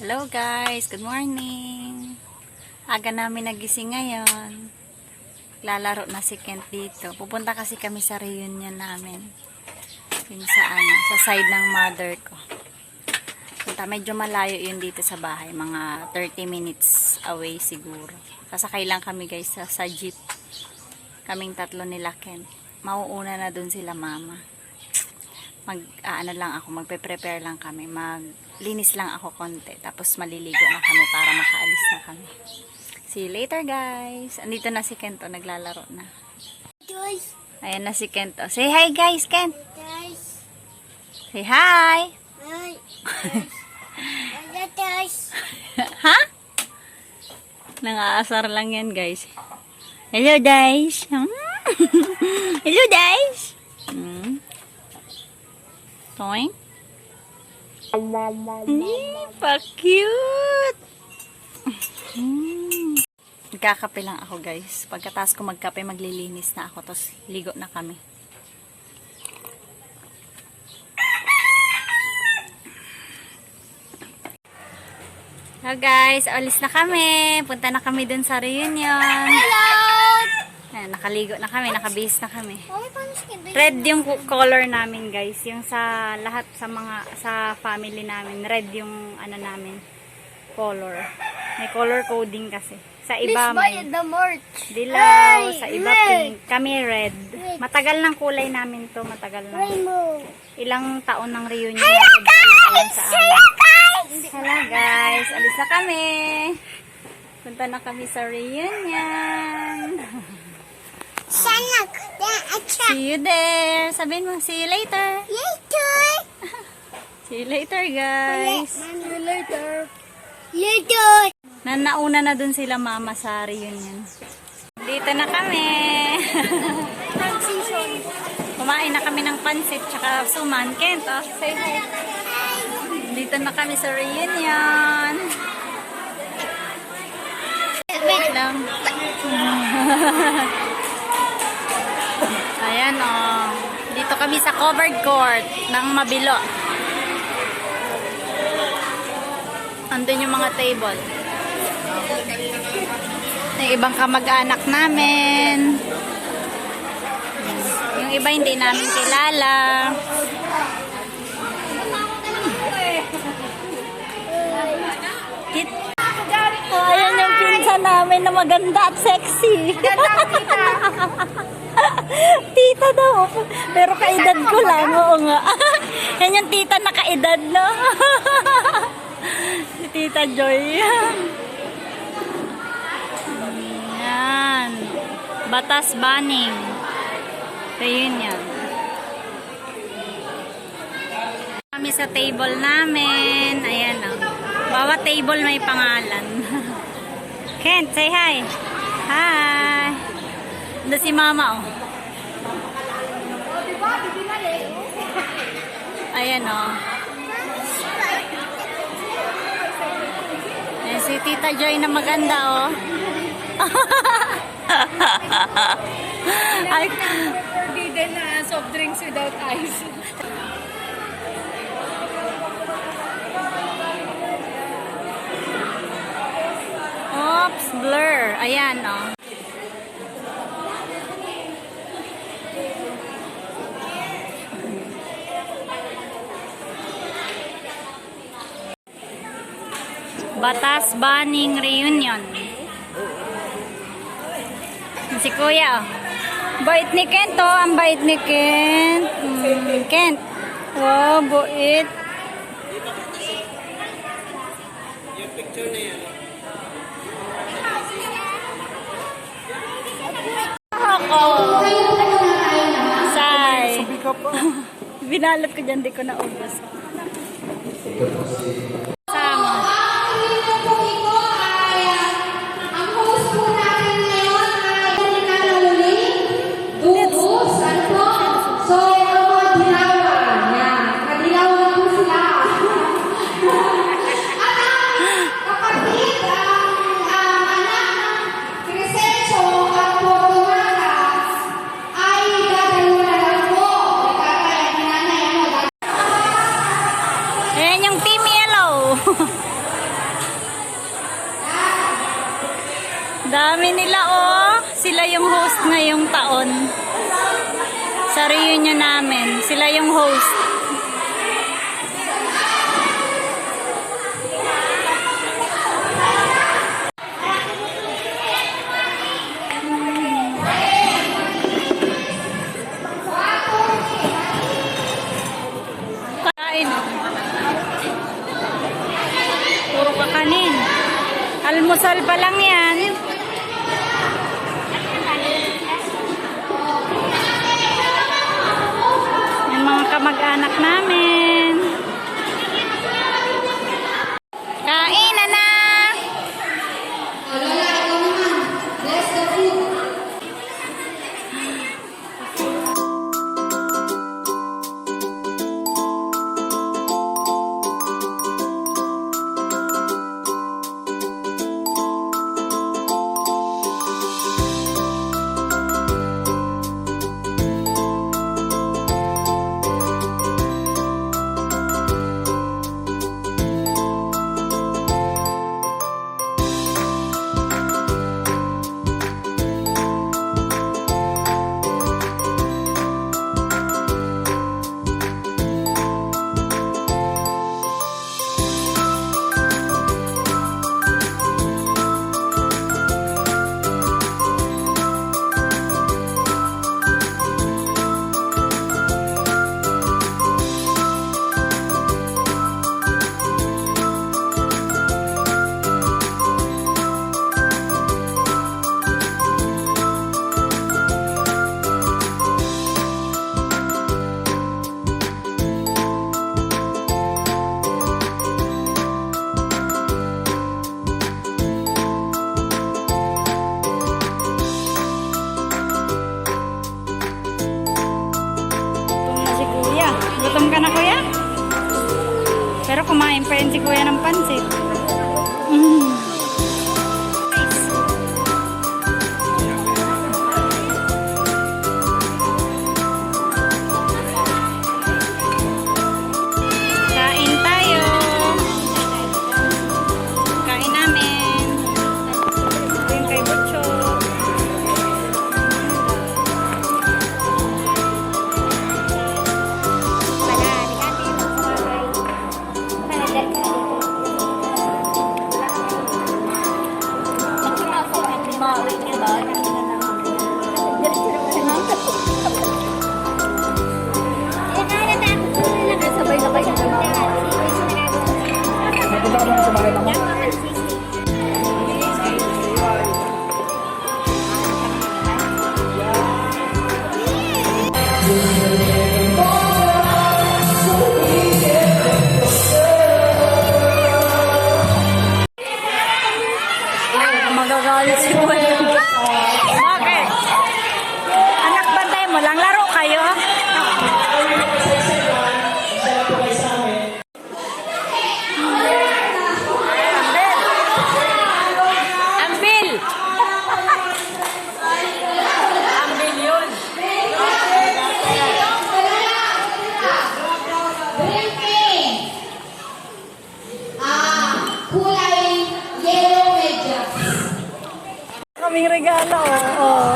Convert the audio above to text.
Hello guys, good morning. Aga namin nagising ngayon. Lalaro na si Kent dito. Pupunta kasi kami sa reunion namin. Yung sa side ng mother ko. Medyo malayo yun dito sa bahay. Mga 30 minutes away siguro. Sasakay lang kami guys sa jeep. Kaming tatlo nila Kent. Mauuna na dun sila mama. Magpe-prepare lang kami. Maglinis lang ako konti. Tapos maliligo na kami para makaalis na kami. See you later guys. Andito na si Kento, naglalaro na. Ayan na si Kento. Say hi guys, Kent. Say hi. Ha? Nangaasar lang yan guys. Hello guys. Hello guys. Toing. Pa-cute. Magkakape lang ako guys. Pagkatapos ko magkape, maglilinis na ako. Tapos ligo na kami. Hello guys, alis na kami. Punta na kami dun sa reunion. Hello! Ayan, nakaligo na kami, nakabihis na kami. Red yung color namin guys. Yung sa lahat sa family namin, red yung namin color. May color coding kasi. Sa iba may the merch. dilaw, sa iba pink. Kami red. Matagal ng kulay namin to, matagal na. Ilang taon ng reunion. Hello guys! Hello guys! Alis na kami. Punta na kami sa reunion. See you there. Sabihin mo, see you later. See you later, guys. See you later. Later. Nauna na dun sila mama sa reunion. Dito na kami. Kumain na kami ng pansit tsaka suman. Kent, oh, say hi. Dito na kami sa reunion. Wait lang. Ayan oh. Dito kami sa covered court ng Mabilo. Andun yung mga table. Yung ibang kamag-anak namin. Yung iba hindi namin kilala. Ayan yung pinsan namin na maganda at sexy. Tita daw. Pero kaedad ko lang. Oo nga. Yan yung tita na kaedad, no? Si Tita Joy. Yan. Batas Baning. Reunion. Kami sa table namin. Ayan o. Bawat table may pangalan. Kent, say hi. Hi. Ito si mama, oh. Ayan, oh. Ayan si Tita Joy na maganda, oh. Ay, Forbidden na soft drinks without ice. oops, blur. Ayan, oh. Batas Baning Reunion. Si Kuya, oh. Bait ni Kent, oh. Ang bait ni Kent. Kent. Wow, bait. Ako. Say. Binalot ko dyan, di ko naubos. Sama. Dami nila oh. Sila yung host ngayong taon. Sa reunion namin. Sila yung host. Kain. Puro kakanin. Almusal pa lang yan. Yung mga kamag-anak namin. Kain na na! Gutom ka na, kuya? Pero kumain pa rin si kuya ng pansit. Kain tayo. Kain namin. Ito yung kay Butchok. Magagalit si kuya. Bakit? Anak, bantay mo lang. Laro kayo? Ambil! Ambil yun. Kulay yellow medyas. Kaming regalo. Oh.